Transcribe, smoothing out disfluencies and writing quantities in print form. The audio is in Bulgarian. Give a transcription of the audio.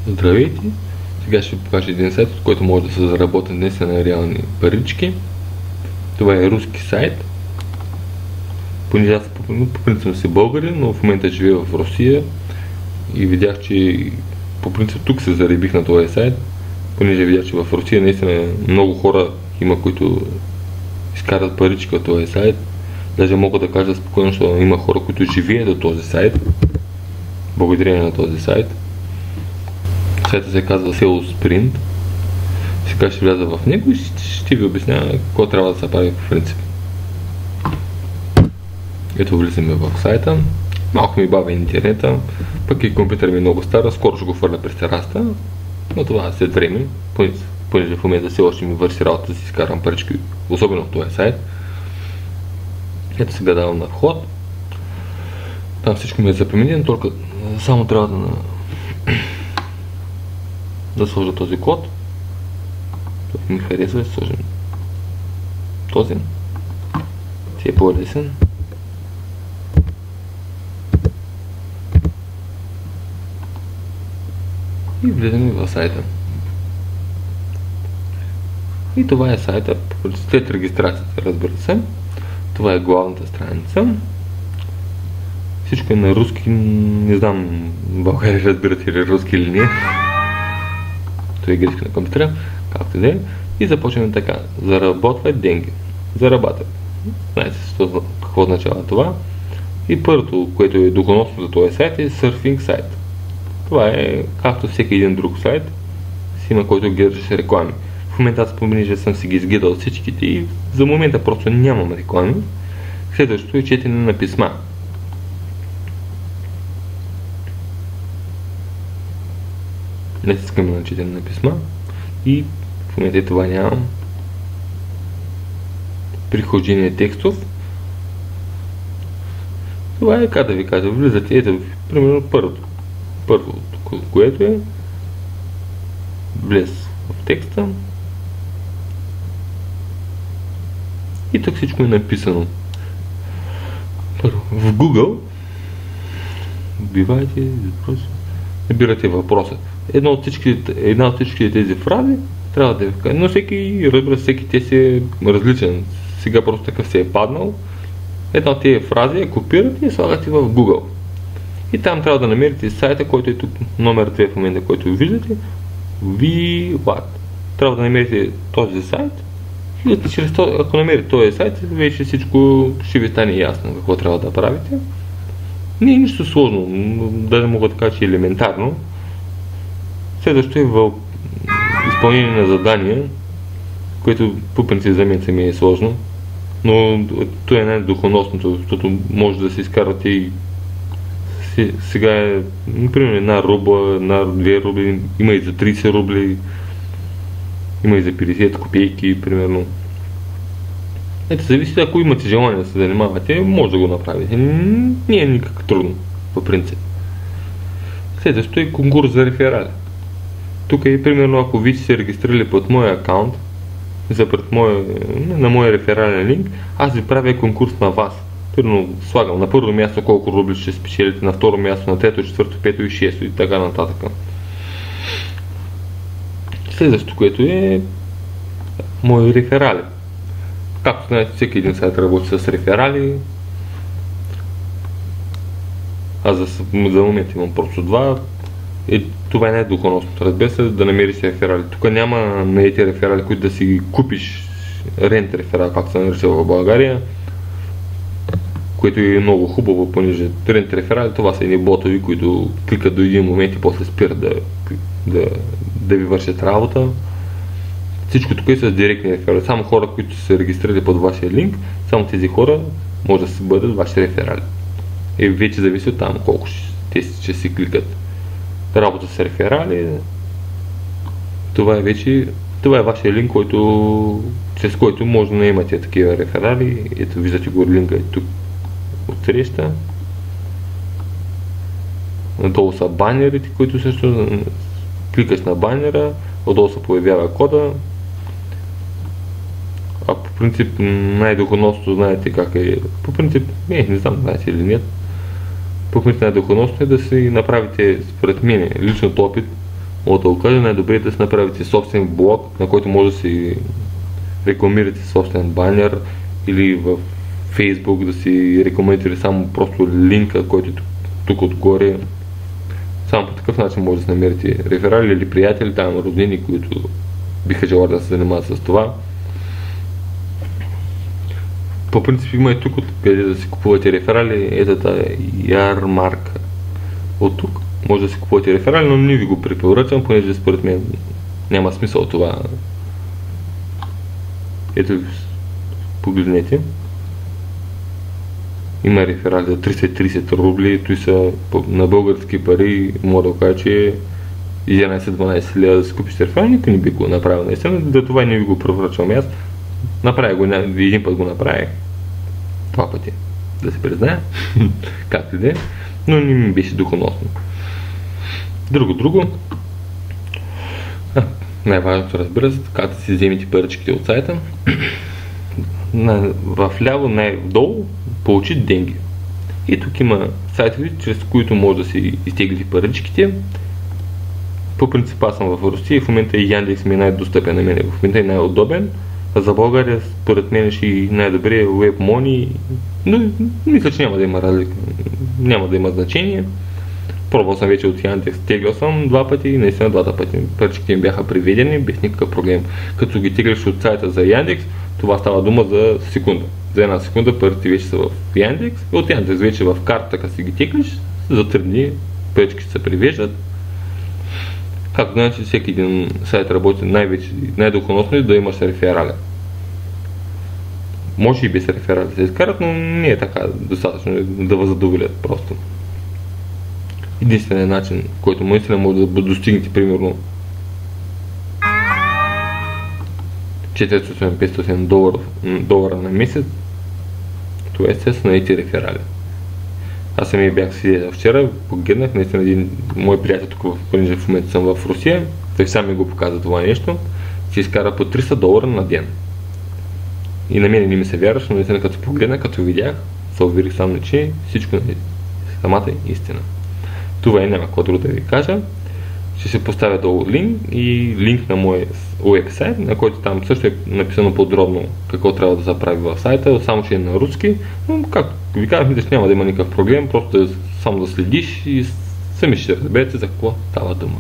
Здравейте! Сега ще ви покажа един сайт, от който може да се заработят наистина реални парички. Това е руски сайт. Понеже аз по принцип съм си българин, но в момента живея в Русия и видях, че по принцип тук се заребих на този сайт, понеже видях, че в Русия наистина много хора има, които изкарат парички от този сайт. Даже мога да кажа спокойно, защото има хора, които живеят от този сайт, благодарение на този сайт. Сайта се казва SEO Sprint. Сега ще вляза в него и ще ви обясня какво трябва да се прави по принцип. Ето влизаме в сайта. Малко ми бави интернета, пък и компютър ми е много стар, скоро ще го хвърля през терасата, но това след време, понеже в момента все още ми върши работа да си изкарам парички, особено в този сайт. Ето сега давам на вход. Там всичко ми е запременено, только само трябва да сложа този код. Той ми харесва, да сложим този. Си е по-лесен. И влизаме в сайта. И това е сайта, след регистрацията, разбира се. Това е главната страница. Всичко е на руски, не знам в България разбирате ли руски или не. Това е грешка на компютъра, както да е. И започваме така. Заработвай деньги. Зарабатък. Знаете какво означава това. И първото, което е доходносно за този сайт, е Surfing сайт. Това е както всеки един друг сайт, си има, който гледаш реклами. В момента аз понеже съм си ги изгледал всичките и за момента просто нямам реклами. Следващото е четене на писма. Натискаме на четене на писма и в момента това нямам. Прихождение текстов. Това е как да ви кажа, влизате, ето примерно първото, което е влез в текста и тук всичко е написано. Първо, в Google набирате въпроса. Една от всички тези фрази трябва да ви кажа, но всеки те си е различен. Сега просто такъв се е паднал. Една от тези фрази я копирате и слагате в Google. И там трябва да намерите сайта, който е тук номер 2 в момента, който виждате. VWAT. Трябва да намерите този сайт. И ако намерите този сайт, вече всичко ще ви стане ясно какво трябва да правите. Не е нищо сложно, даже мога да кажа, че е елементарно. Следващото е в изпълнение на задания, което по принцип за мен самия е сложно, но това е най-доходносното, защото може да се изкарвате и сега е, например, 1 рубла, 2 рубли, има и за 30 рубли, има и за 50 копейки, примерно. Ето, зависи, ако имате желание да се занимавате, може да го направите. Не е никак трудно, по принцип. Следващото е конкурс за реферали. Тук е, примерно, ако вие се регистрирали под моя акаунт, на моя реферален линк, аз ви правя конкурс на вас. Примерно слагам на първо място колко рубли ще спечелите, на второ място, на трето, четвърто, пето и шесто и така нататък. Следващото, което е мои реферали. Както знаете, всеки един сайт работи с реферали. Аз за момент имам просто два. Това е най-доходносното, разбира се, да намериш реферали. Тук няма наети реферали, които да си купиш рент реферал, както се нарича в България, което е много хубаво, понеже рент реферали, това са едни ботови, които кликат до един момент и после спират да ви вършат работа. Всичко тук е с директни реферали. Само хора, които са регистрирали под вашия линк, само тези хора може да си бъдат ваши реферали. И вече зависи от там колко те ще си кликат. Работа с реферали, това е вашия линк, чрез който може да наемате такива реферали. Ето виждате го линка тук отсреща. Надолу са банерите, които също кликаш на банера, отдолу се появява кода. А по принцип най-доходностно знаете как е. По принцип, не знам, знаете или нет. По принцип най-доходностно е да си направите, според мен, личният опит мога да го кажа, най-добре е да си направите собствен блог, на който може да си рекламирате собствен банер или в Facebook да си рекламирате само просто линка, който е тук отгоре. Само по такъв начин може да си намерите реферали или приятели, там роднини, които биха желали да се занимават с това. По принцип има и тук, къде да си купувате реферали, ето тази ярмарка. От тук може да си купувате реферали, но не ви го препоръчвам, понеже според мен няма смисъл това. Ето, погледнете. Има реферали за 330 рубли, той са на български пари, мога да кажа, че 11-12 лева да си купиш реферали, никой не би го направил наистина, да това не ви го препоръчвам аз. Направя го, един път го направих, 2 пъти, да се призная, както и да е, но не ми беше духоносно. Друго. Най-важното, разбира се, как да си вземете паричките от сайта. В ляво, най-долу, получи деньги. И тук има сайтове, чрез които може да си изтеглите паричките. По принцип аз съм в Русия и в момента и Яндекс ми е най-достъпен на мен, в момента е най-удобен. За България според мен ще и най-добре е WebMoney, но мисля, че няма да има разлика, няма да има значение. Пробвал съм вече от Яндекс, теглял съм 2 пъти и наистина 2 пъти паричките ми бяха приведени без никакъв проблем. Като ги теглиш от сайта за Яндекс, това става дума за секунда. За 1 секунда парите вече са в Яндекс и от Яндекс вече в картата, като си ги теглиш, за 3 дни паричките се привеждат. Както знаете, всеки един сайт работи най-доходносно да имаш реферали. Може и без реферали да се изкарат, но не е така достатъчно да възадоволят просто. Единственият начин, в който наистина може да достигнете примерно 400-500 долара на месец, това е с наети реферали. Аз самия бях свидетел вчера, погледнах, наистина един мой приятел тук, понеже в момента съм в Русия, той сам ми го показа това нещо, се изкара по 300 долара на ден. И на мен не ми се вярваше, но наистина като погледнах, като видях, се уверих сам, че всичко е самата истина. Това е, няма какво друго да ви кажа. Ще се поставя долу линк и линк на моя уебсайт, на който там също е написано подробно какво трябва да се прави в сайта, само че е на руски, но както ви казах, мисля, че няма да има никакъв проблем, просто само да следиш и сами ще разберете за какво става дума.